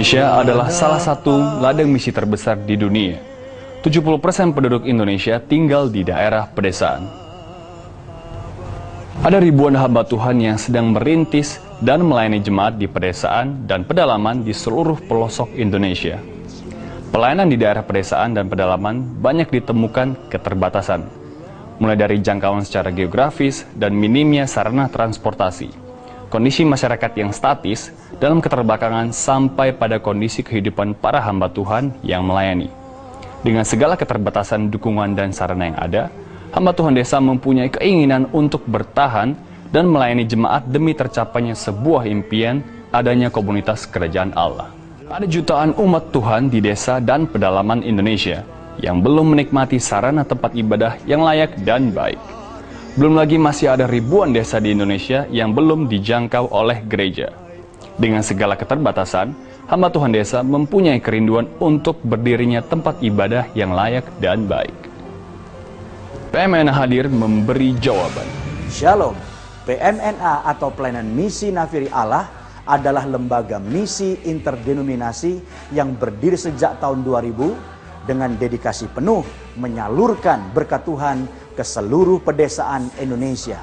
Indonesia adalah salah satu ladang misi terbesar di dunia. 70% penduduk Indonesia tinggal di daerah pedesaan. Ada ribuan hamba Tuhan yang sedang merintis dan melayani jemaat di pedesaan dan pedalaman di seluruh pelosok Indonesia. Pelayanan di daerah pedesaan dan pedalaman banyak ditemukan keterbatasan, mulai dari jangkauan secara geografis dan minimnya sarana transportasi, kondisi masyarakat yang statis dalam keterbelakangan sampai pada kondisi kehidupan para hamba Tuhan yang melayani. Dengan segala keterbatasan dukungan dan sarana yang ada, hamba Tuhan desa mempunyai keinginan untuk bertahan dan melayani jemaat demi tercapainya sebuah impian adanya komunitas kerajaan Allah. Ada jutaan umat Tuhan di desa dan pedalaman Indonesia yang belum menikmati sarana tempat ibadah yang layak dan baik. Belum lagi masih ada ribuan desa di Indonesia yang belum dijangkau oleh gereja. Dengan segala keterbatasan, hamba Tuhan desa mempunyai kerinduan untuk berdirinya tempat ibadah yang layak dan baik. PMNA hadir memberi jawaban. Shalom, PMNA atau Pelayanan Misi Nafiri Allah adalah lembaga misi interdenominasi yang berdiri sejak tahun 2000 dengan dedikasi penuh menyalurkan berkat Tuhan ke seluruh pedesaan Indonesia.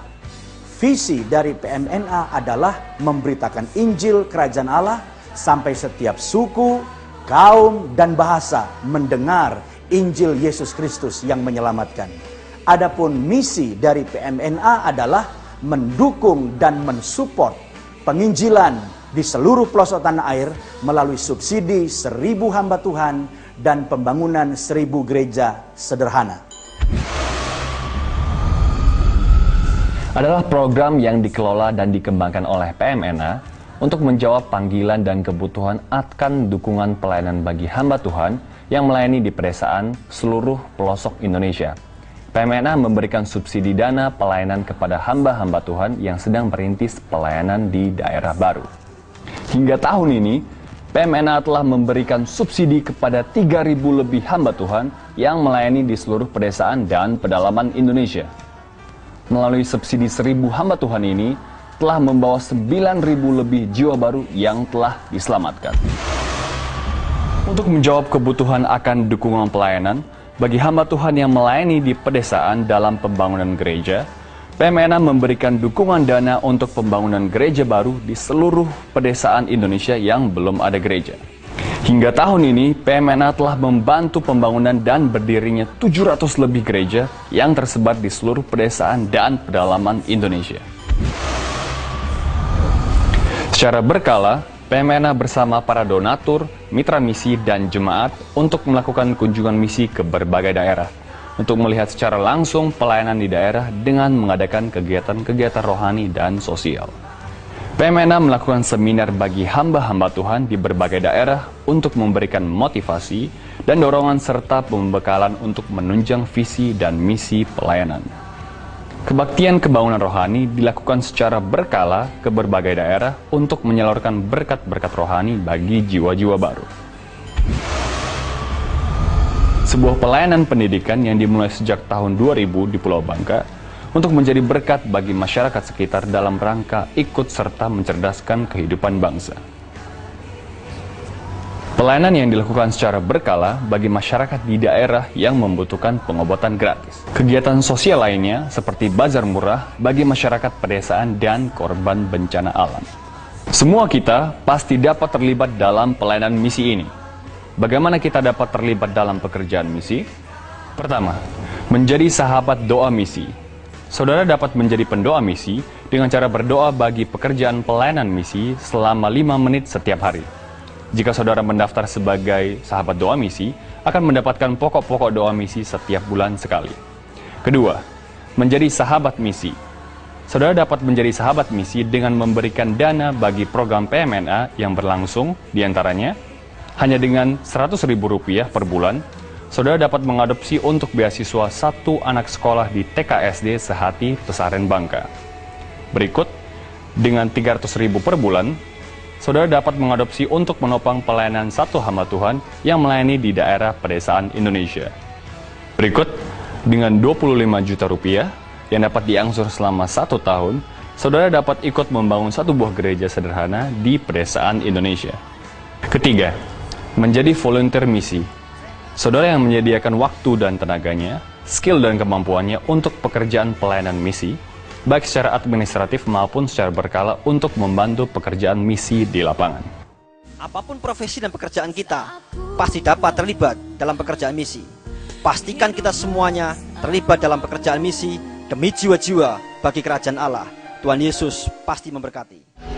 Visi dari PMNA adalah memberitakan Injil Kerajaan Allah sampai setiap suku, kaum, dan bahasa mendengar Injil Yesus Kristus yang menyelamatkan. Adapun misi dari PMNA adalah mendukung dan mensupport penginjilan di seluruh pelosok tanah air melalui subsidi 1.000 hamba Tuhan dan pembangunan 1.000 gereja sederhana. Adalah program yang dikelola dan dikembangkan oleh PMNA untuk menjawab panggilan dan kebutuhan akan dukungan pelayanan bagi hamba Tuhan yang melayani di pedesaan seluruh pelosok Indonesia. PMNA memberikan subsidi dana pelayanan kepada hamba-hamba Tuhan yang sedang merintis pelayanan di daerah baru. Hingga tahun ini, PMNA telah memberikan subsidi kepada 3.000 lebih hamba Tuhan yang melayani di seluruh pedesaan dan pedalaman Indonesia. Melalui subsidi 1.000 hamba Tuhan ini, telah membawa 9.000 lebih jiwa baru yang telah diselamatkan. Untuk menjawab kebutuhan akan dukungan pelayanan, bagi hamba Tuhan yang melayani di pedesaan dalam pembangunan gereja, PMNA memberikan dukungan dana untuk pembangunan gereja baru di seluruh pedesaan Indonesia yang belum ada gereja. Hingga tahun ini, PMNA telah membantu pembangunan dan berdirinya 700 lebih gereja yang tersebar di seluruh pedesaan dan pedalaman Indonesia. Secara berkala, PMNA bersama para donatur, mitra misi, dan jemaat untuk melakukan kunjungan misi ke berbagai daerah, untuk melihat secara langsung pelayanan di daerah dengan mengadakan kegiatan-kegiatan rohani dan sosial. PMNA melakukan seminar bagi hamba-hamba Tuhan di berbagai daerah untuk memberikan motivasi dan dorongan serta pembekalan untuk menunjang visi dan misi pelayanan. Kebaktian kebangunan rohani dilakukan secara berkala ke berbagai daerah untuk menyalurkan berkat-berkat rohani bagi jiwa-jiwa baru. Sebuah pelayanan pendidikan yang dimulai sejak tahun 2000 di Pulau Bangka untuk menjadi berkat bagi masyarakat sekitar dalam rangka ikut serta mencerdaskan kehidupan bangsa. Pelayanan yang dilakukan secara berkala bagi masyarakat di daerah yang membutuhkan pengobatan gratis. Kegiatan sosial lainnya seperti bazar murah bagi masyarakat pedesaan dan korban bencana alam. Semua kita pasti dapat terlibat dalam pelayanan misi ini. Bagaimana kita dapat terlibat dalam pekerjaan misi? Pertama, menjadi sahabat doa misi. Saudara dapat menjadi pendoa misi dengan cara berdoa bagi pekerjaan pelayanan misi selama 5 menit setiap hari. Jika saudara mendaftar sebagai sahabat doa misi, akan mendapatkan pokok-pokok doa misi setiap bulan sekali. Kedua, menjadi sahabat misi. Saudara dapat menjadi sahabat misi dengan memberikan dana bagi program PMNA yang berlangsung, diantaranya, hanya dengan Rp100.000 per bulan, saudara dapat mengadopsi untuk beasiswa 1 anak sekolah di TKSD Sehati Pesaren Bangka. Berikut, dengan Rp300.000 per bulan, saudara dapat mengadopsi untuk menopang pelayanan 1 hamba Tuhan yang melayani di daerah pedesaan Indonesia. Berikut, dengan Rp25 juta yang dapat diangsur selama 1 tahun, saudara dapat ikut membangun 1 buah gereja sederhana di pedesaan Indonesia. Ketiga, menjadi volunteer misi. Saudara yang menyediakan waktu dan tenaganya, skill dan kemampuannya untuk pekerjaan pelayanan misi, baik secara administratif maupun secara berkala untuk membantu pekerjaan misi di lapangan. Apapun profesi dan pekerjaan kita, pasti dapat terlibat dalam pekerjaan misi. Pastikan kita semuanya terlibat dalam pekerjaan misi demi jiwa-jiwa bagi kerajaan Allah. Tuhan Yesus pasti memberkati.